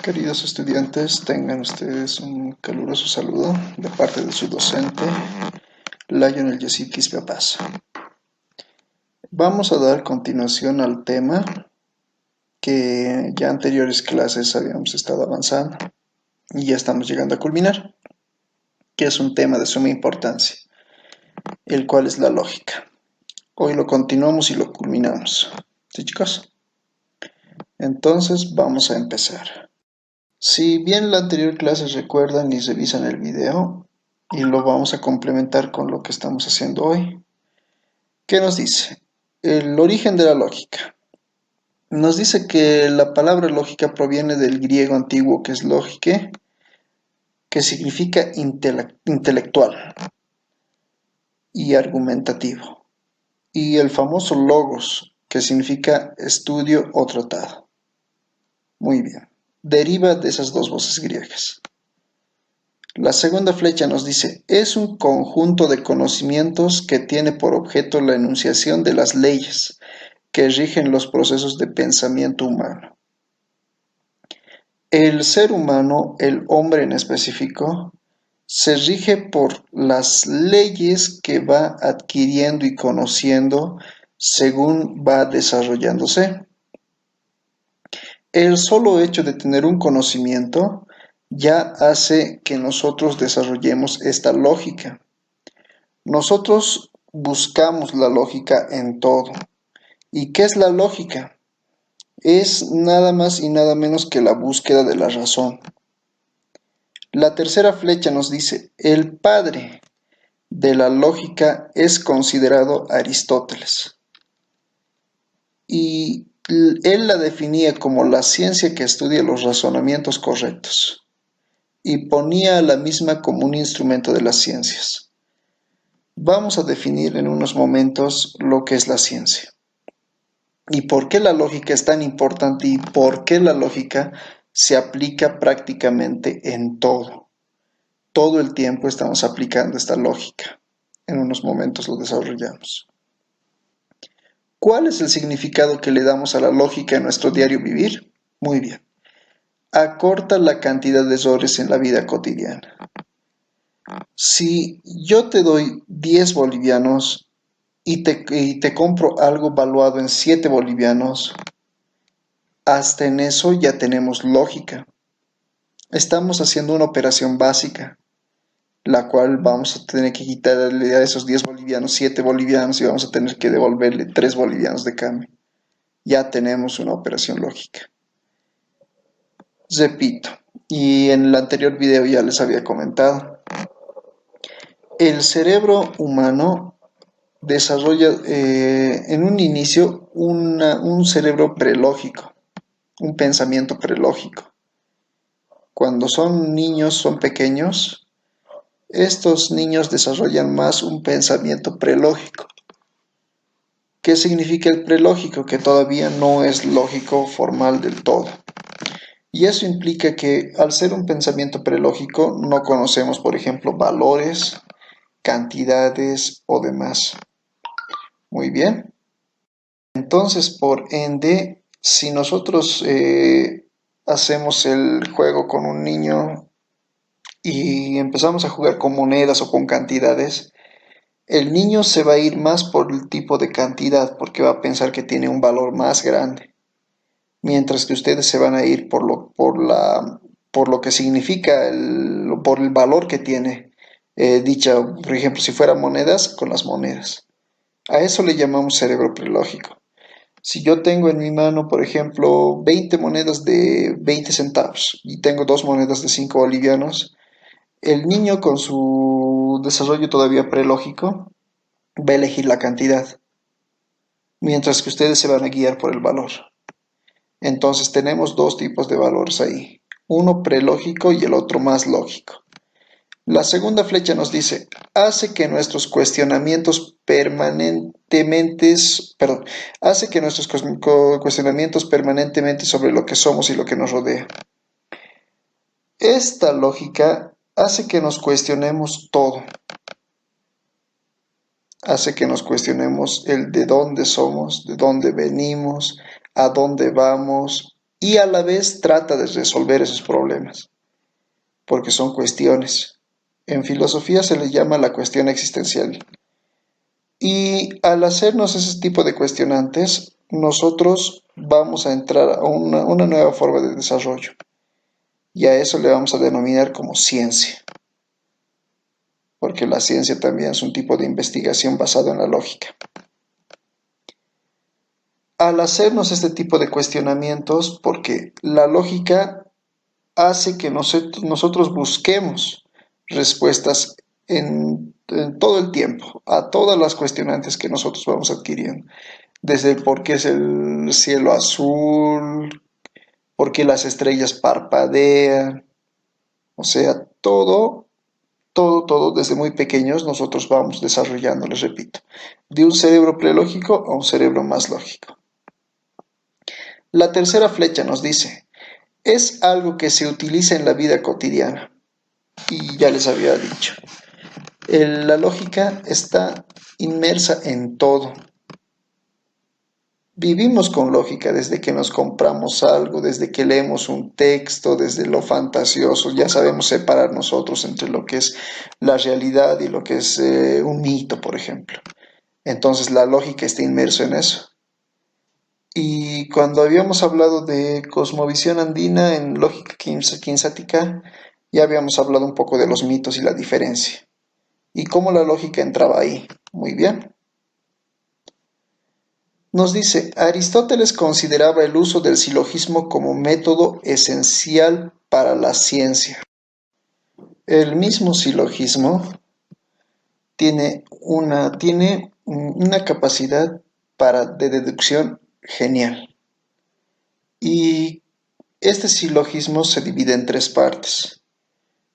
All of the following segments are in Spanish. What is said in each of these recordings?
Queridos estudiantes, tengan ustedes un caluroso saludo de parte de su docente, Lionel Yesitis Papaz. Vamos a dar continuación al tema que ya anteriores clases habíamos estado avanzando y ya estamos llegando a culminar, que es un tema de suma importancia, el cual es la lógica. Hoy lo continuamos y lo culminamos. ¿Sí, chicos? Entonces vamos a empezar. Si bien la anterior clase recuerdan y revisan el video, y lo vamos a complementar con lo que estamos haciendo hoy, ¿qué nos dice? El origen de la lógica. Nos dice que la palabra lógica proviene del griego antiguo que es lógique, que significa intelectual y argumentativo, y el famoso logos, que significa estudio o tratado. Muy bien, deriva de esas dos voces griegas. La segunda flecha nos dice, es un conjunto de conocimientos que tiene por objeto la enunciación de las leyes que rigen los procesos de pensamiento humano. El ser humano, el hombre en específico, se rige por las leyes que va adquiriendo y conociendo según va desarrollándose. El solo hecho de tener un conocimiento ya hace que nosotros desarrollemos esta lógica. Nosotros buscamos la lógica en todo. ¿Y qué es la lógica? Es nada más y nada menos que la búsqueda de la razón. La tercera flecha nos dice, el padre de la lógica es considerado Aristóteles. Y él la definía como la ciencia que estudia los razonamientos correctos y ponía a la misma como un instrumento de las ciencias. Vamos a definir en unos momentos lo que es la ciencia y por qué la lógica es tan importante y por qué la lógica se aplica prácticamente en todo. Todo el tiempo estamos aplicando esta lógica. En unos momentos lo desarrollamos. ¿Cuál es el significado que le damos a la lógica en nuestro diario vivir? Muy bien. Acorta la cantidad de errores en la vida cotidiana. Si yo te doy 10 bolivianos y te compro algo valuado en 7 bolivianos, hasta en eso ya tenemos lógica. Estamos haciendo una operación básica, la cual vamos a tener que quitarle a esos 10 bolivianos 7 bolivianos y vamos a tener que devolverle 3 bolivianos de cambio. Ya tenemos una operación lógica. Repito, y en el anterior video ya les había comentado, el cerebro humano desarrolla en un inicio un cerebro prelógico, un pensamiento prelógico. Cuando son niños, son pequeños, estos niños desarrollan más un pensamiento prelógico. ¿Qué significa el prelógico? Que todavía no es lógico formal del todo. Y eso implica que al ser un pensamiento prelógico no conocemos, por ejemplo, valores, cantidades o demás. Muy bien. Entonces, por ende, si nosotros hacemos el juego con un niño y empezamos a jugar con monedas o con cantidades, el niño se va a ir más por el tipo de cantidad porque va a pensar que tiene un valor más grande, mientras que ustedes se van a ir por lo que significa, por el valor que tiene dicha, por ejemplo, si fueran monedas, con las monedas. A eso le llamamos cerebro prelógico. Si yo tengo en mi mano, por ejemplo, 20 monedas de 20 centavos y tengo dos monedas de 5 bolivianos, el niño con su desarrollo todavía prelógico va a elegir la cantidad, mientras que ustedes se van a guiar por el valor. Entonces tenemos dos tipos de valores ahí, uno prelógico y el otro más lógico. La segunda flecha nos dice, hace que nuestros cuestionamientos permanentemente sobre lo que somos y lo que nos rodea. Esta lógica hace que nos cuestionemos todo. Hace que nos cuestionemos el de dónde somos, de dónde venimos, a dónde vamos, y a la vez trata de resolver esos problemas, porque son cuestiones. En filosofía se le llama la cuestión existencial. Y al hacernos ese tipo de cuestionantes, nosotros vamos a entrar a una nueva forma de desarrollo. Y a eso le vamos a denominar como ciencia, porque la ciencia también es un tipo de investigación basado en la lógica. Al hacernos este tipo de cuestionamientos, porque la lógica hace que nosotros busquemos respuestas en todo el tiempo, a todas las cuestionantes que nosotros vamos adquiriendo, desde el por qué es el cielo azul, por qué las estrellas parpadean, o sea, todo, desde muy pequeños nosotros vamos desarrollando, les repito, de un cerebro prelógico a un cerebro más lógico. La tercera flecha nos dice, es algo que se utiliza en la vida cotidiana. Y ya les había dicho, la lógica está inmersa en todo. Vivimos con lógica desde que nos compramos algo, desde que leemos un texto, desde lo fantasioso. Ya sabemos separar nosotros entre lo que es la realidad y lo que es un mito, por ejemplo. Entonces la lógica está inmersa en eso. Y cuando habíamos hablado de cosmovisión andina en lógica quinzática, ya habíamos hablado un poco de los mitos y la diferencia. Y cómo la lógica entraba ahí. Muy bien. Nos dice, Aristóteles consideraba el uso del silogismo como método esencial para la ciencia. El mismo silogismo tiene una capacidad de deducción genial. Y este silogismo se divide en tres partes.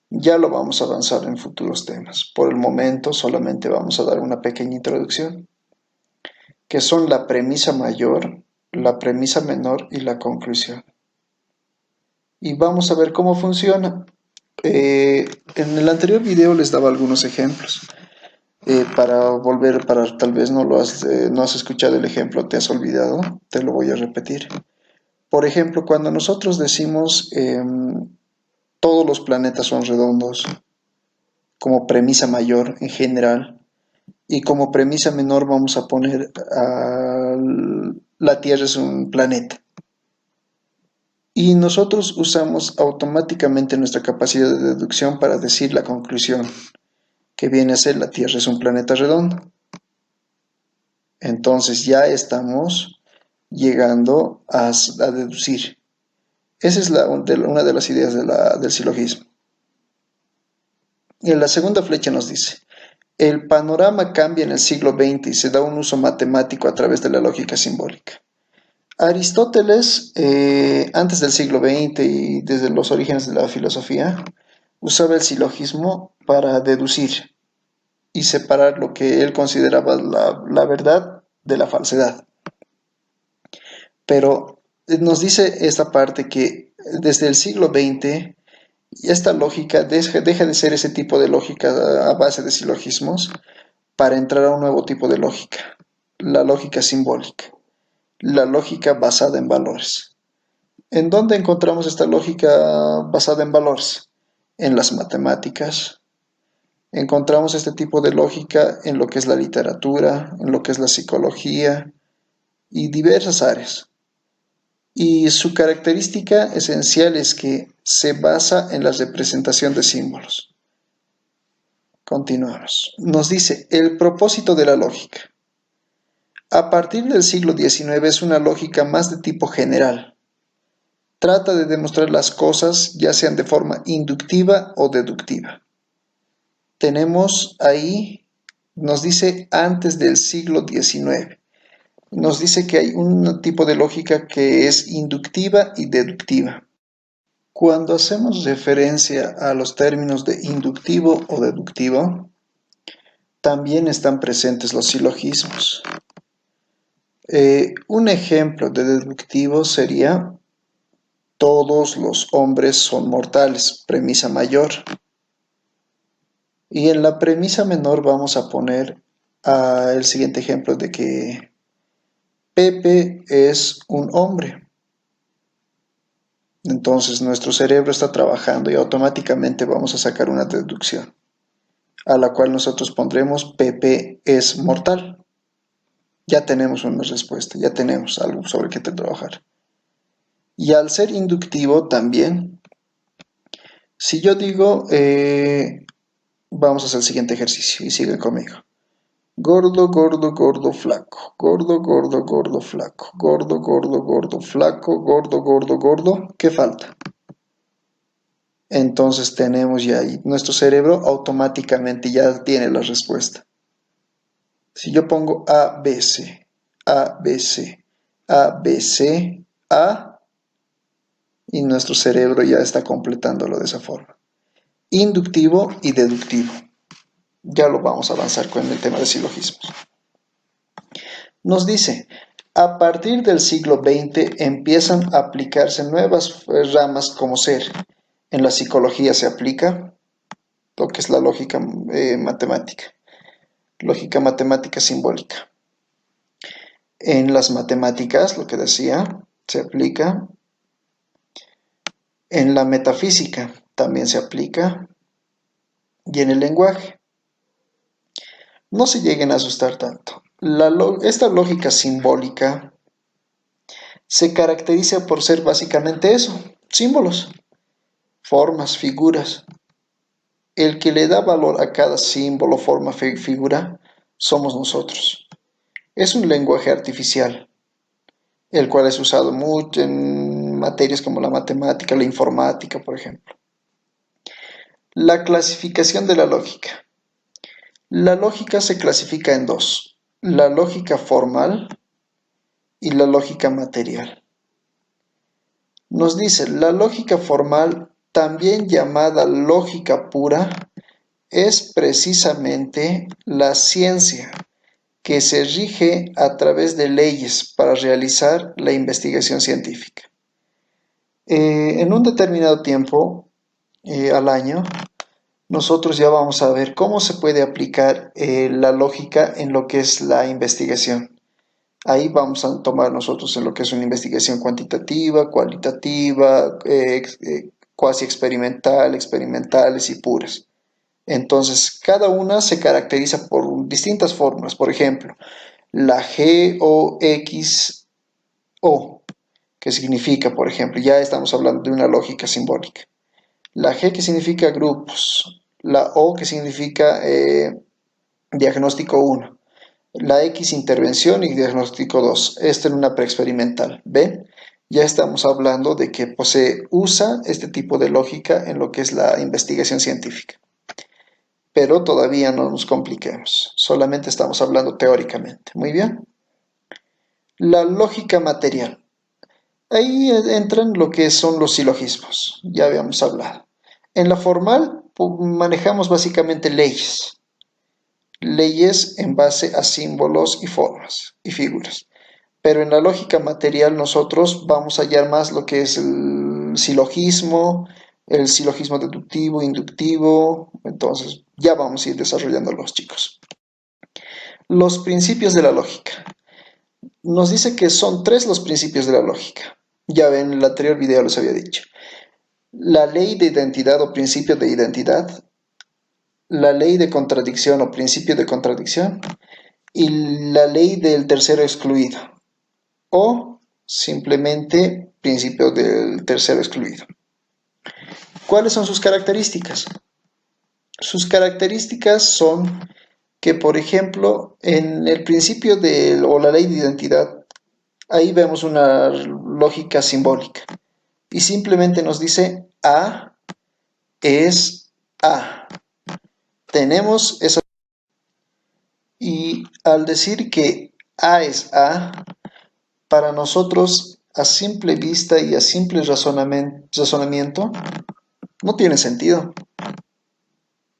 Ya lo vamos a avanzar en futuros temas. Por el momento solamente vamos a dar una pequeña introducción, que son la premisa mayor, la premisa menor y la conclusión. Y vamos a ver cómo funciona. En el anterior video les daba algunos ejemplos. Para tal vez no has escuchado el ejemplo, te has olvidado, te lo voy a repetir. Por ejemplo, cuando nosotros decimos todos los planetas son redondos, como premisa mayor en general, y como premisa menor vamos a poner la Tierra es un planeta. Y nosotros usamos automáticamente nuestra capacidad de deducción para decir la conclusión, que viene a ser la Tierra es un planeta redondo. Entonces ya estamos llegando a deducir. Esa es una de las ideas del silogismo. Y en la segunda flecha nos dice, el panorama cambia en el siglo XX y se da un uso matemático a través de la lógica simbólica. Aristóteles, antes del siglo XX y desde los orígenes de la filosofía, usaba el silogismo para deducir y separar lo que él consideraba la verdad de la falsedad. Pero nos dice esta parte que desde el siglo XX esta lógica deja de ser ese tipo de lógica a base de silogismos para entrar a un nuevo tipo de lógica, la lógica simbólica, la lógica basada en valores. ¿En dónde encontramos esta lógica basada en valores? En las matemáticas. Encontramos este tipo de lógica en lo que es la literatura, en lo que es la psicología y diversas áreas. Y su característica esencial es que se basa en la representación de símbolos. Continuamos. Nos dice, el propósito de la lógica. A partir del siglo XIX es una lógica más de tipo general. Trata de demostrar las cosas ya sean de forma inductiva o deductiva. Tenemos ahí, nos dice antes del siglo XIX. Nos dice que hay un tipo de lógica que es inductiva y deductiva. Cuando hacemos referencia a los términos de inductivo o deductivo, también están presentes los silogismos. Un ejemplo de deductivo sería todos los hombres son mortales, premisa mayor. Y en la premisa menor vamos a poner el siguiente ejemplo de que Pepe es un hombre. Entonces nuestro cerebro está trabajando y automáticamente vamos a sacar una deducción, a la cual nosotros pondremos PP es mortal. Ya tenemos una respuesta, ya tenemos algo sobre qué trabajar. Y al ser inductivo también, si yo digo, vamos a hacer el siguiente ejercicio y sigue conmigo. Gordo, gordo, gordo, flaco. Gordo, gordo, gordo, flaco. Gordo, gordo, gordo, flaco. Gordo, gordo, gordo. ¿Qué falta? Entonces tenemos ya ahí, nuestro cerebro automáticamente ya tiene la respuesta. Si yo pongo A, B, C, A, B, C, A, B, C, A, y nuestro cerebro ya está completándolo de esa forma. Inductivo y deductivo. Ya lo vamos a avanzar con el tema de silogismos. Nos dice, a partir del siglo XX empiezan a aplicarse nuevas ramas como ser. En la psicología se aplica lo que es la lógica matemática. Lógica matemática simbólica. En las matemáticas, lo que decía, se aplica. En la metafísica también se aplica. Y en el lenguaje. No se lleguen a asustar tanto. Esta lógica simbólica se caracteriza por ser básicamente eso, símbolos, formas, figuras. El que le da valor a cada símbolo, forma, figura, somos nosotros. Es un lenguaje artificial, el cual es usado mucho en materias como la matemática, la informática, por ejemplo. La clasificación de la lógica. La lógica se clasifica en dos, la lógica formal y la lógica material. Nos dice, la lógica formal, también llamada lógica pura, es precisamente la ciencia que se rige a través de leyes para realizar la investigación científica. En un determinado tiempo al año, nosotros ya vamos a ver cómo se puede aplicar la lógica en lo que es la investigación. Ahí vamos a tomar nosotros en lo que es una investigación cuantitativa, cualitativa, cuasi experimental, experimentales y puras. Entonces, cada una se caracteriza por distintas formas. Por ejemplo, la GOXO, que significa, por ejemplo, ya estamos hablando de una lógica simbólica. La G que significa grupos, la O que significa diagnóstico 1, la X intervención y diagnóstico 2, esto en una preexperimental, ¿ven? Ya estamos hablando de que se usa este tipo de lógica en lo que es la investigación científica. Pero todavía no nos compliquemos, solamente estamos hablando teóricamente, ¿muy bien? La lógica material. Ahí entran lo que son los silogismos, ya habíamos hablado. En la formal manejamos básicamente leyes. Leyes en base a símbolos y formas y figuras. Pero en la lógica material nosotros vamos a hallar más lo que es el silogismo deductivo, inductivo. Entonces ya vamos a ir desarrollándolos, chicos. Los principios de la lógica. Nos dice que son tres los principios de la lógica. Ya ven, en el anterior video les había dicho. La ley de identidad o principio de identidad, la ley de contradicción o principio de contradicción y la ley del tercero excluido o simplemente principio del tercero excluido. ¿Cuáles son sus características? Sus características son que, por ejemplo, en el principio o la ley de identidad, ahí vemos una lógica simbólica y simplemente nos dice A es A. Tenemos esa. Y al decir que A es A, para nosotros a simple vista y a simple razonamiento no tiene sentido,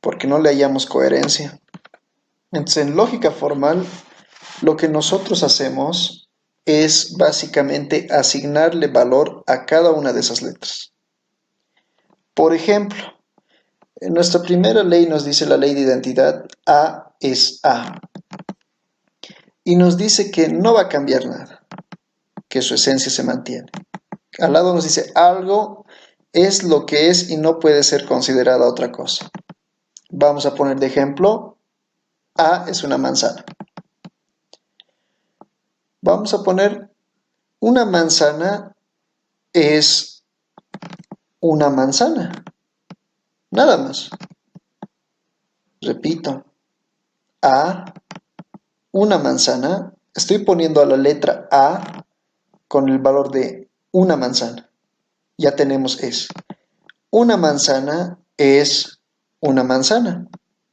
porque no le hallamos coherencia. Entonces, en lógica formal, lo que nosotros hacemos es básicamente asignarle valor a cada una de esas letras. Por ejemplo, en nuestra primera ley nos dice la ley de identidad, A es A. Y nos dice que no va a cambiar nada, que su esencia se mantiene. Al lado nos dice algo es lo que es y no puede ser considerada otra cosa. Vamos a poner de ejemplo, A es una manzana. Vamos a poner una manzana es una manzana. Nada más. Repito, A, una manzana. Estoy poniendo a la letra A con el valor de una manzana. Ya tenemos es. Una manzana es una manzana.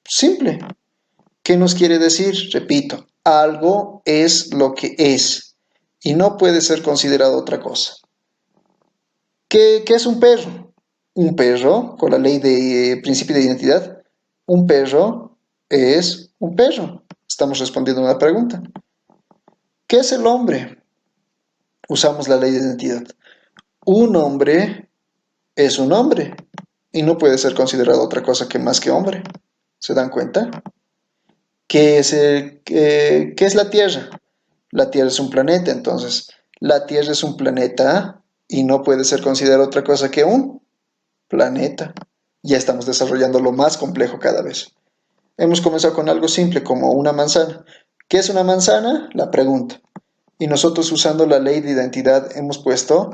Simple. ¿Qué nos quiere decir? Repito, algo es lo que es y no puede ser considerado otra cosa. ¿Qué es un perro? Un perro, con la ley de principio de identidad, un perro es un perro. Estamos respondiendo a una pregunta. ¿Qué es el hombre? Usamos la ley de identidad. Un hombre es un hombre y no puede ser considerado otra cosa que más que hombre. ¿Se dan cuenta? ¿Qué es la Tierra? La Tierra es un planeta, entonces la Tierra es un planeta y no puede ser considerado otra cosa que un planeta. Ya estamos desarrollando lo más complejo cada vez. Hemos comenzado con algo simple como una manzana. ¿Qué es una manzana? La pregunta. Y nosotros usando la ley de identidad hemos puesto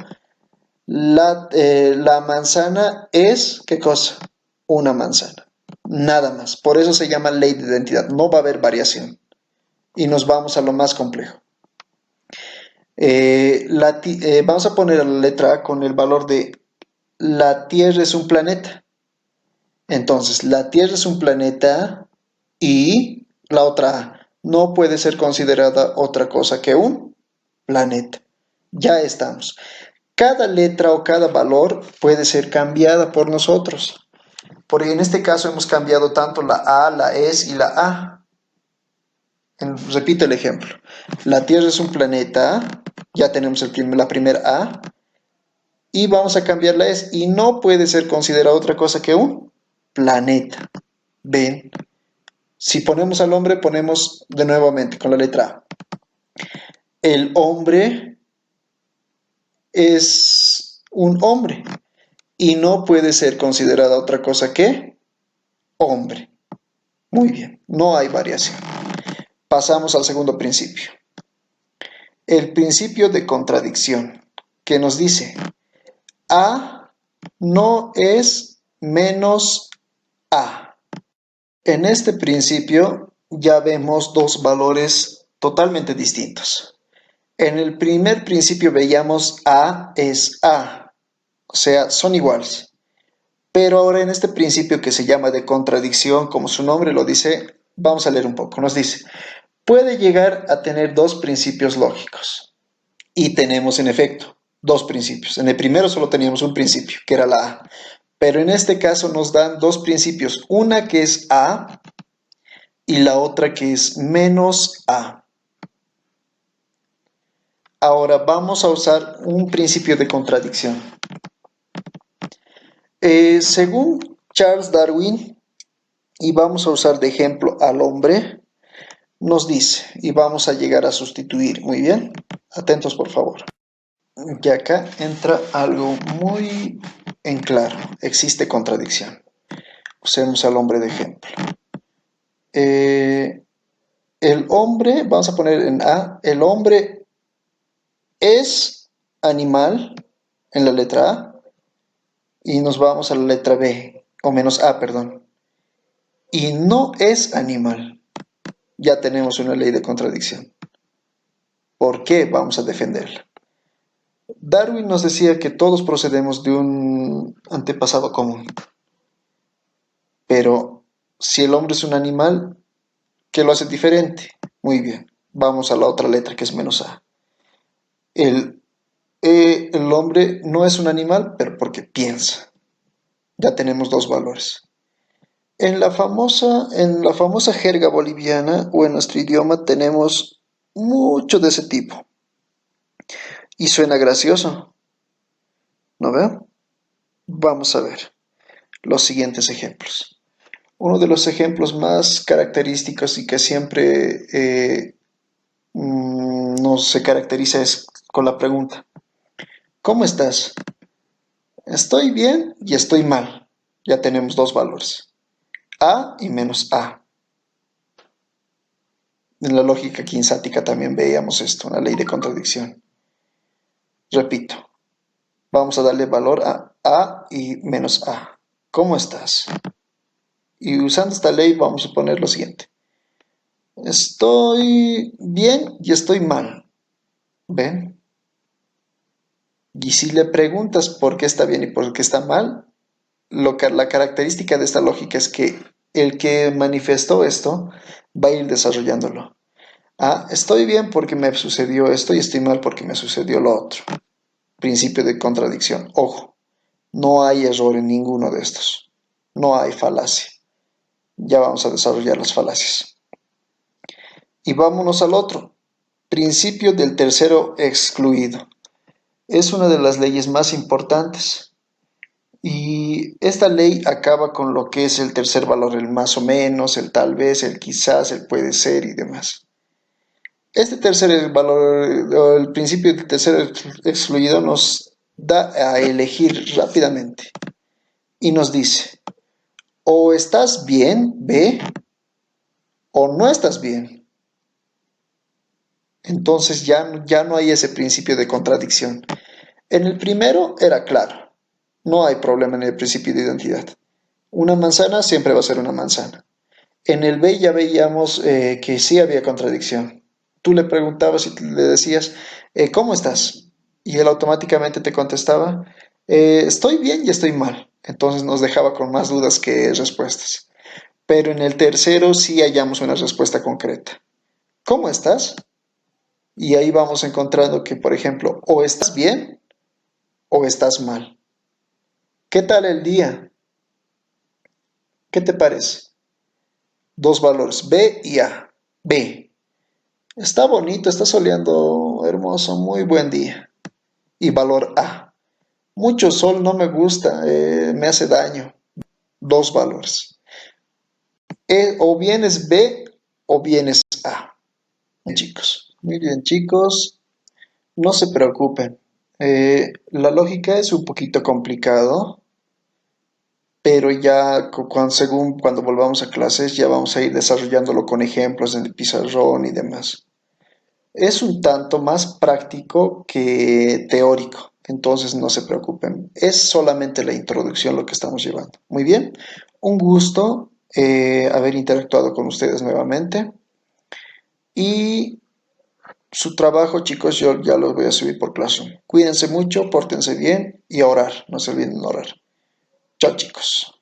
la manzana es, ¿qué cosa? Una manzana. Nada más. Por eso se llama ley de identidad. No va a haber variación. Y nos vamos a lo más complejo. Vamos a poner la letra A con el valor de la Tierra es un planeta. Entonces, la Tierra es un planeta y la otra A no puede ser considerada otra cosa que un planeta. Ya estamos. Cada letra o cada valor puede ser cambiada por nosotros. Porque en este caso hemos cambiado tanto la A, la S y la A. Repito el ejemplo. La Tierra es un planeta, ya tenemos la primera A, y vamos a cambiar la S, y no puede ser considerada otra cosa que un planeta. ¿Ven? Si ponemos al hombre, ponemos de nuevamente con la letra A. El hombre es un hombre y no puede ser considerada otra cosa que hombre. Muy bien, no hay variación. Pasamos al segundo principio. El principio de contradicción, que nos dice A no es menos A. En este principio ya vemos dos valores totalmente distintos. En el primer principio veíamos A es A, o sea, son iguales. Pero ahora en este principio que se llama de contradicción, como su nombre lo dice, vamos a leer un poco. Nos dice, puede llegar a tener dos principios lógicos. Y tenemos en efecto dos principios. En el primero solo teníamos un principio, que era la A. Pero en este caso nos dan dos principios. Una que es A y la otra que es menos A. Ahora vamos a usar un principio de contradicción. Según Charles Darwin, y vamos a usar de ejemplo al hombre, nos dice, y vamos a llegar a sustituir, muy bien, atentos por favor. Y acá entra algo muy en claro, existe contradicción. Usemos al hombre de ejemplo. El hombre, vamos a poner en A, el hombre es animal en la letra A y nos vamos a la letra B, o menos A, perdón. Y no es animal. Ya tenemos una ley de contradicción. ¿Por qué vamos a defenderla? Darwin nos decía que todos procedemos de un antepasado común. Pero si el hombre es un animal, ¿qué lo hace diferente? Muy bien, vamos a la otra letra que es menos A. El hombre no es un animal, pero porque piensa. Ya tenemos dos valores. En la famosa jerga boliviana o en nuestro idioma tenemos mucho de ese tipo. Y suena gracioso, ¿no veo? Vamos a ver los siguientes ejemplos. Uno de los ejemplos más característicos y que siempre nos se caracteriza es con la pregunta. ¿Cómo estás? Estoy bien y estoy mal. Ya tenemos dos valores. A y menos A. En la lógica quinzática también veíamos esto, una ley de contradicción. Repito, vamos a darle valor a A y menos A. ¿Cómo estás? Y usando esta ley vamos a poner lo siguiente. Estoy bien y estoy mal. ¿Ven? Y si le preguntas por qué está bien y por qué está mal, la característica de esta lógica es que el que manifestó esto va a ir desarrollándolo. Ah, estoy bien porque me sucedió esto y estoy mal porque me sucedió lo otro. Principio de contradicción. Ojo, no hay error en ninguno de estos. No hay falacia. Ya vamos a desarrollar las falacias. Y vámonos al otro. Principio del tercero excluido. Es una de las leyes más importantes. Y esta ley acaba con lo que es el tercer valor, el más o menos, el tal vez, el quizás, el puede ser y demás. Este tercer valor, o el principio del tercer excluido, nos da a elegir rápidamente y nos dice, o estás bien, B, o no estás bien. Entonces ya no hay ese principio de contradicción. En el primero era claro, no hay problema en el principio de identidad. Una manzana siempre va a ser una manzana. En el B ya veíamos que sí había contradicción. Tú le preguntabas y le decías, ¿cómo estás? Y él automáticamente te contestaba, estoy bien y estoy mal. Entonces nos dejaba con más dudas que respuestas. Pero en el tercero sí hallamos una respuesta concreta. ¿Cómo estás? Y ahí vamos encontrando que, por ejemplo, o estás bien o estás mal. ¿Qué tal el día? ¿Qué te parece? Dos valores, B y A. B. Está bonito, está soleando hermoso, muy buen día. Y valor A. Mucho sol no me gusta, me hace daño. Dos valores. O bien es B o bien es A. Chicos, muy bien, chicos, no se preocupen. La lógica es un poquito complicado, pero ya según cuando volvamos a clases ya vamos a ir desarrollándolo con ejemplos en el pizarrón y demás. Es un tanto más práctico que teórico, entonces no se preocupen. Es solamente la introducción lo que estamos llevando. Muy bien, un gusto haber interactuado con ustedes nuevamente. Y su trabajo, chicos, yo ya los voy a subir por Classroom. Cuídense mucho, pórtense bien y a orar. No se olviden de orar. Chao, chicos.